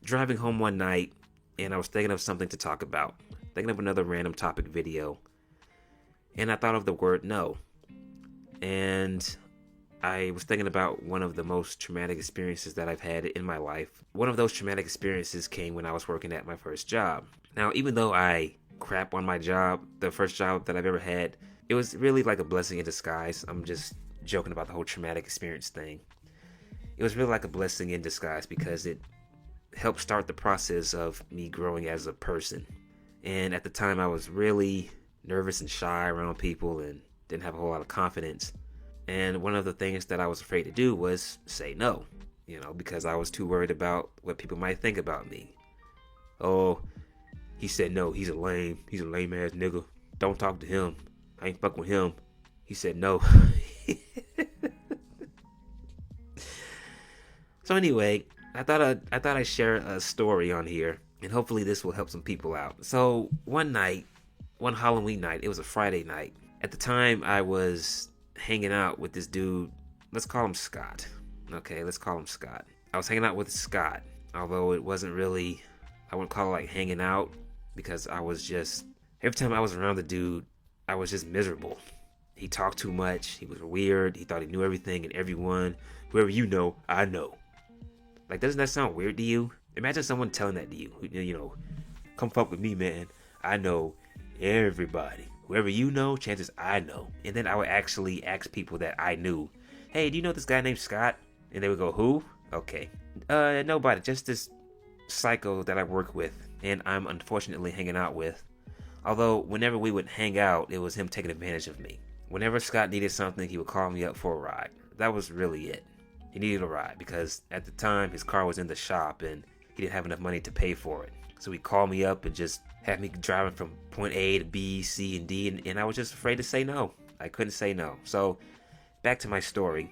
driving home one night and I was thinking of something to talk about, thinking of another random topic video, and I thought of the word no. And I was thinking about one of the most traumatic experiences that I've had in my life. One of those traumatic experiences came when I was working at my first job. Now, even though I crap on my job, the first job that I've ever had, it was really like a blessing in disguise. I'm just joking about the whole traumatic experience thing. It was really like a blessing in disguise because it helped start the process of me growing as a person. And at the time, I was really nervous and shy around people and didn't have a whole lot of confidence. And one of the things that I was afraid to do was say no, because I was too worried about what people might think about me. Oh, he said no, he's a lame ass nigga. Don't talk to him. I ain't fuck with him. He said no. So anyway, I thought I'd share a story on here, and hopefully this will help some people out. So one Halloween night, it was a Friday night. At the time, I was hanging out with this dude. Let's call him Scott. Okay, let's call him Scott. I was hanging out with Scott, although it wasn't really, I wouldn't call it like hanging out, because I was just, every time I was around the dude, I was just miserable. He talked too much. He was weird. He thought he knew everything and everyone. Whoever you know, I know. Like, doesn't that sound weird to you? Imagine someone telling that to you. Come fuck with me, man. I know everybody. Whoever you know, chances I know. And then I would actually ask people that I knew, hey, do you know this guy named Scott? And they would go, who? Okay. Nobody. Just this psycho that I work with and I'm unfortunately hanging out with. Although, whenever we would hang out, it was him taking advantage of me. Whenever Scott needed something, he would call me up for a ride. That was really it. He needed a ride because at the time his car was in the shop and he didn't have enough money to pay for it. So he'd call me up and just have me driving from point A to B, C, and D, and I was just afraid to say no. I couldn't say no. So back to my story.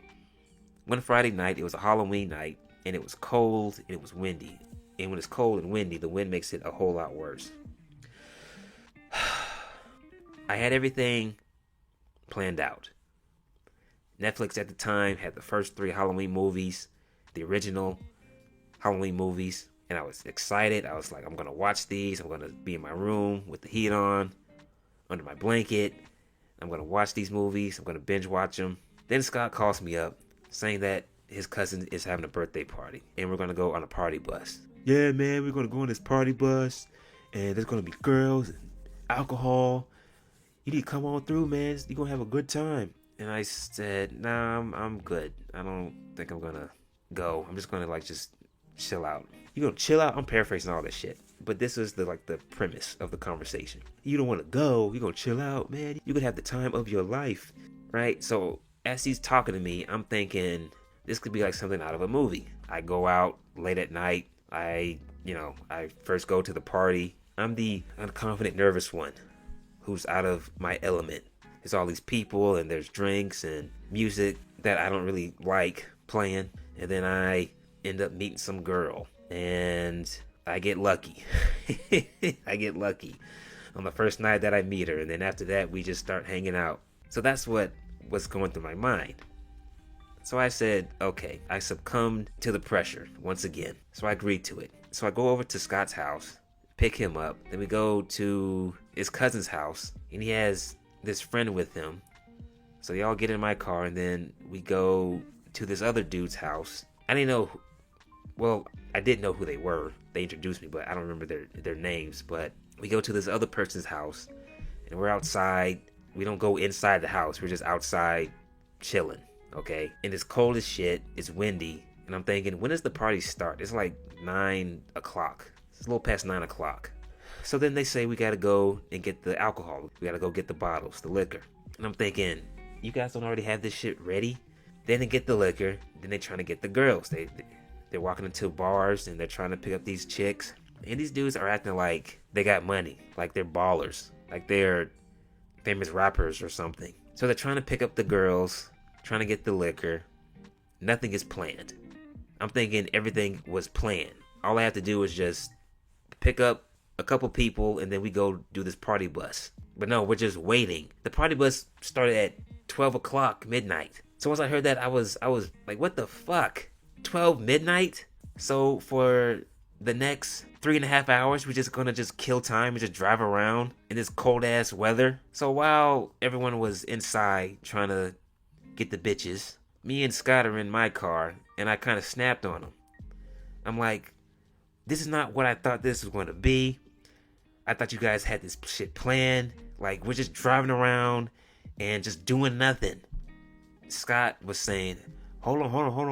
One Friday night, it was a Halloween night, and it was cold and it was windy. And when it's cold and windy, the wind makes it a whole lot worse. I had everything planned out. Netflix at the time had the first 3 Halloween movies, the original Halloween movies, and I was excited. I was like, I'm going to watch these. I'm going to be in my room with the heat on, under my blanket. I'm going to watch these movies. I'm going to binge watch them. Then Scott calls me up saying that his cousin is having a birthday party, and we're going to go on a party bus. Yeah, man, we're going to go on this party bus, and there's going to be girls and alcohol. You need to come on through, man. You're going to have a good time. And I said, nah, I'm good. I don't think I'm gonna go. I'm just gonna just chill out. You gonna chill out? I'm paraphrasing all this shit. But this is the premise of the conversation. You don't wanna go, you gonna chill out, man. You could have the time of your life. Right? So as he's talking to me, I'm thinking this could be like something out of a movie. I go out late at night. I first go to the party. I'm the unconfident, nervous one who's out of my element. There's all these people and there's drinks and music that I don't really like playing. And then I end up meeting some girl and I get lucky. I get lucky on the first night that I meet her. And then after that, we just start hanging out. So that's what was going through my mind. So I said, okay, I succumbed to the pressure once again. So I agreed to it. So I go over to Scott's house, pick him up. Then we go to his cousin's house and he has this friend with him. So they all get in my car and then we go to this other dude's house. I didn't know, I did know who they were. They introduced me, but I don't remember their names. But we go to this other person's house and we're outside. We don't go inside the house. We're just outside chilling, okay? And it's cold as shit. It's windy. And I'm thinking, when does the party start? It's like 9 o'clock. It's a little past 9 o'clock. So then they say we gotta go and get the alcohol. We gotta go get the bottles, the liquor. And I'm thinking, you guys don't already have this shit ready? Then they get the liquor. Then they're trying to get the girls. They're walking into bars and they're trying to pick up these chicks. And these dudes are acting like they got money. Like they're ballers. Like they're famous rappers or something. So they're trying to pick up the girls. Trying to get the liquor. Nothing is planned. I'm thinking everything was planned. All I have to do is just pick up a couple people and then we go do this party bus. But no, we're just waiting. The party bus started at 12 o'clock midnight. So once I heard that, I was like, what the fuck? 12 midnight? So for the next 3.5 hours, we're just gonna just kill time and just drive around in this cold ass weather. So while everyone was inside trying to get the bitches, me and Scott are in my car, and I kind of snapped on him. I'm like, this is not what I thought this was going to be. I thought you guys had this shit planned. Like, we're just driving around and just doing nothing. Scott was saying, hold on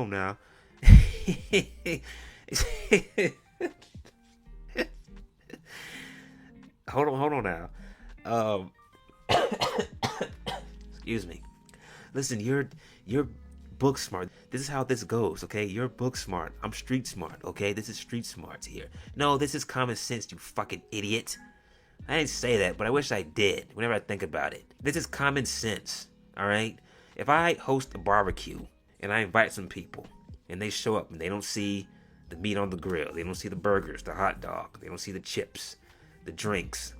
now. hold on now. Excuse me. Listen, you're book smart. This is how this goes, okay? You're book smart. I'm street smart, okay? This is street smarts here. No, this is common sense, you fucking idiot. I didn't say that, but I wish I did whenever I think about it. This is common sense, alright? If I host a barbecue and I invite some people and they show up and they don't see the meat on the grill, they don't see the burgers, the hot dog, they don't see the chips, the drinks,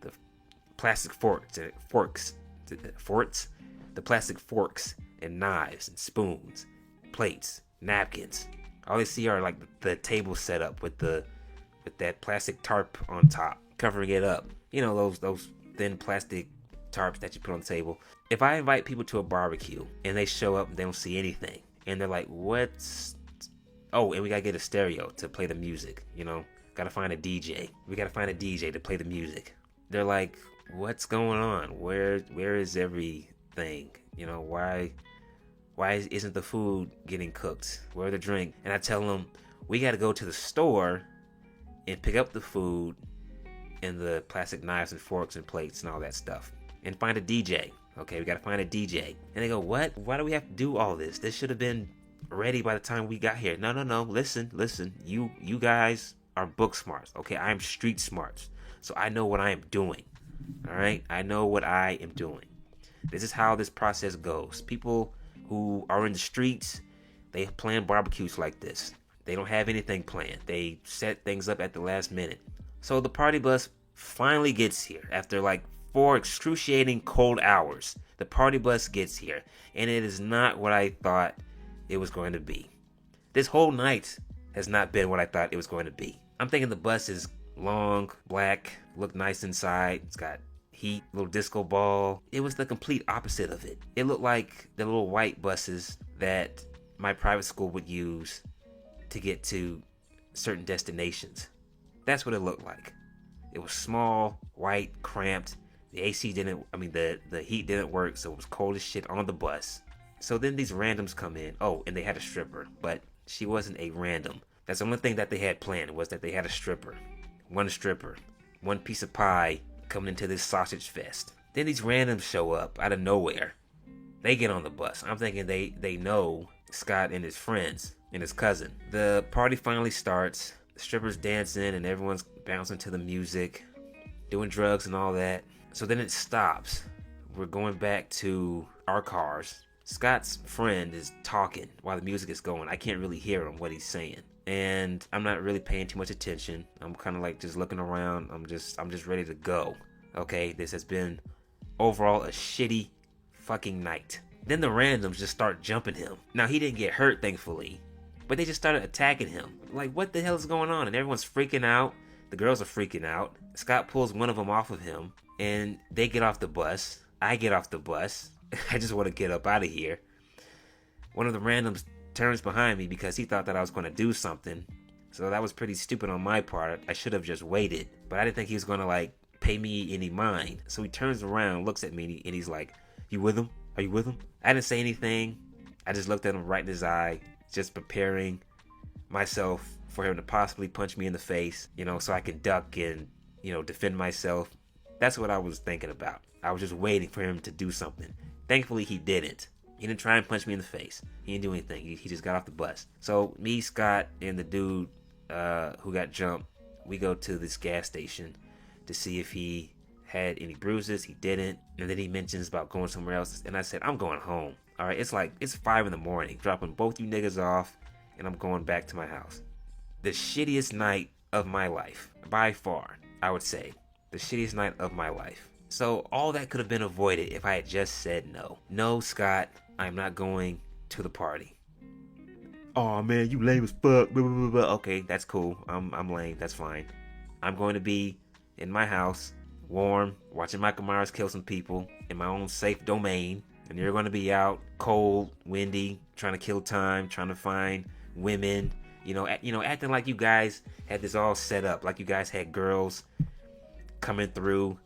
the plastic forks, the plastic forks and knives and spoons, plates, napkins. All they see are like the table set up with that plastic tarp on top, covering it up. You know, those thin plastic tarps that you put on the table. If I invite people to a barbecue and they show up and they don't see anything, and they're like, what's... Oh, and we gotta get a stereo to play the music, you know? Gotta find a DJ. We gotta find a DJ to play the music. They're like, what's going on? Where is everything? You know, why isn't the food getting cooked? Where are the drink? And I tell them, we gotta go to the store and pick up the food and the plastic knives and forks and plates and all that stuff. And find a DJ. Okay, we gotta find a DJ. And they go, what? Why do we have to do all this? This should have been ready by the time we got here. No. Listen. You guys are book smarts. Okay, I'm street smarts. So I know what I am doing. Alright? I know what I am doing. This is how this process goes. People who are in the streets, they plan barbecues like this. They don't have anything planned. They set things up at the last minute. So the party bus finally gets here after like 4 excruciating cold hours. The party bus gets here, and it is not what I thought it was going to be. This whole night has not been what I thought it was going to be. I'm thinking the bus is long, black, look nice inside. It's got heat, little disco ball. It was the complete opposite of it. It looked like the little white buses that my private school would use to get to certain destinations. That's what it looked like. It was small, white, cramped. The AC the heat didn't work, so it was cold as shit on the bus. So then these randoms come in. Oh, and they had a stripper, but she wasn't a random. That's the only thing that they had planned, was that they had a stripper. One stripper. One piece of pie coming into this sausage fest. Then these randoms show up out of nowhere. They get on the bus. I'm thinking they know Scott and his friends and his cousin. The party finally starts. The strippers dancing and everyone's bouncing to the music, doing drugs and all that. So then it stops. We're going back to our cars. Scott's friend is talking while the music is going. I can't really hear him, what he's saying. And I'm not really paying too much attention. I'm kind of like just looking around. I'm just ready to go. Okay, this has been overall a shitty fucking night. Then the randoms just start jumping him. Now, he didn't get hurt, thankfully, but they just started attacking him. Like, what the hell is going on? And everyone's freaking out. The girls are freaking out. Scott pulls one of them off of him, and they get off the bus. I get off the bus. I just want to get up out of here. One of the randoms turns behind me because he thought that I was going to do something. So that was pretty stupid on my part. I should have just waited. But I didn't think he was going to, like, pay me any mind. So he turns around, looks at me, and he's like, "You with him? Are you with him?" I didn't say anything. I just looked at him right in his eye, just preparing myself for him to possibly punch me in the face, you know, so I can duck and, you know, defend myself. That's what I was thinking about. I was just waiting for him to do something. Thankfully, he didn't. He didn't try and punch me in the face. He didn't do anything. He just got off the bus. So me, Scott, and the dude who got jumped, we go to this gas station to see if he had any bruises. He didn't. And then he mentions about going somewhere else. And I said, I'm going home. All right, it's 5 a.m, dropping both you niggas off, and I'm going back to my house. The shittiest night of my life, by far, I would say. The shittiest night of my life. So all that could have been avoided if I had just said no. No, Scott, I'm not going to the party. oh man, you lame as fuck. Blah, blah, blah, blah. Okay, that's cool. I'm lame. That's fine. I'm going to be in my house, warm, watching Michael Myers kill some people in my own safe domain. And you're going to be out, cold, windy, trying to kill time, trying to find women. Acting like you guys had this all set up, like you guys had girls coming through.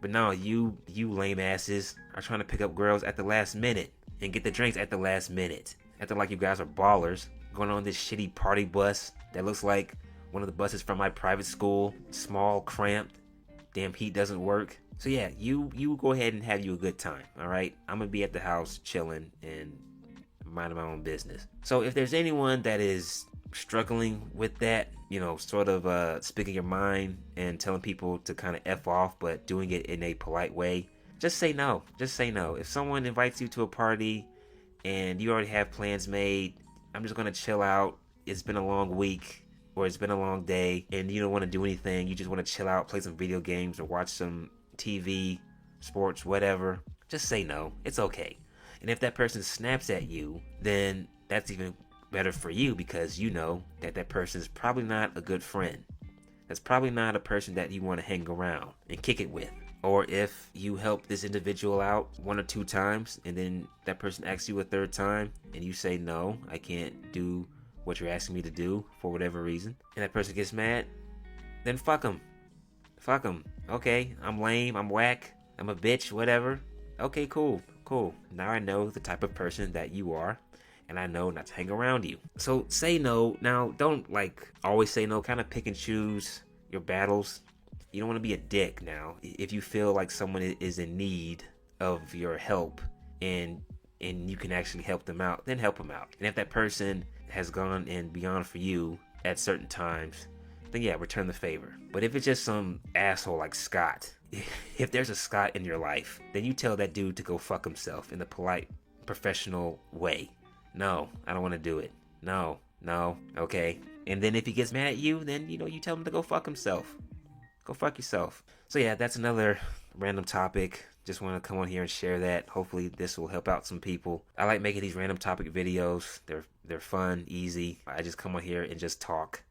But no, you lame asses are trying to pick up girls at the last minute and get the drinks at the last minute. Acting like you guys are ballers, going on this shitty party bus that looks like one of the buses from my private school, small, cramped, damn heat doesn't work. So yeah, you go ahead and have you a good time, all right? I'm gonna be at the house chilling and minding my own business. So if there's anyone that is struggling with that, sort of speaking your mind and telling people to kind of F off, but doing it in a polite way, just say no. Just say no. If someone invites you to a party and you already have plans made, I'm just gonna chill out. It's been a long week or it's been a long day and you don't want to do anything. You just want to chill out, play some video games or watch some TV, sports, whatever. Just say no. It's okay. And if that person snaps at you, then that's even better for you because you know that person is probably not a good friend. That's probably not a person that you want to hang around and kick it with. Or if you help this individual out 1 or 2 times and then that person asks you a 3rd time and you say no, I can't do what you're asking me to do for whatever reason, and that person gets mad, then fuck them. Fuck them. Okay, I'm lame, I'm whack, I'm a bitch, whatever. Okay, cool. Now I know the type of person that you are, and I know not to hang around you. So say no. Now, don't always say no. Kind of pick and choose your battles. You don't want to be a dick now. If you feel like someone is in need of your help and you can actually help them out, then help them out. And if that person has gone and beyond for you at certain times, then yeah, return the favor. But if it's just some asshole like Scott, if there's a Scott in your life, then you tell that dude to go fuck himself in the polite, professional way. No, I don't want to do it. No, okay. And then if he gets mad at you, then you tell him to go fuck himself. Go fuck yourself. So yeah, that's another random topic. Just want to come on here and share that. Hopefully this will help out some people. I like making these random topic videos. They're fun, easy. I just come on here and just talk.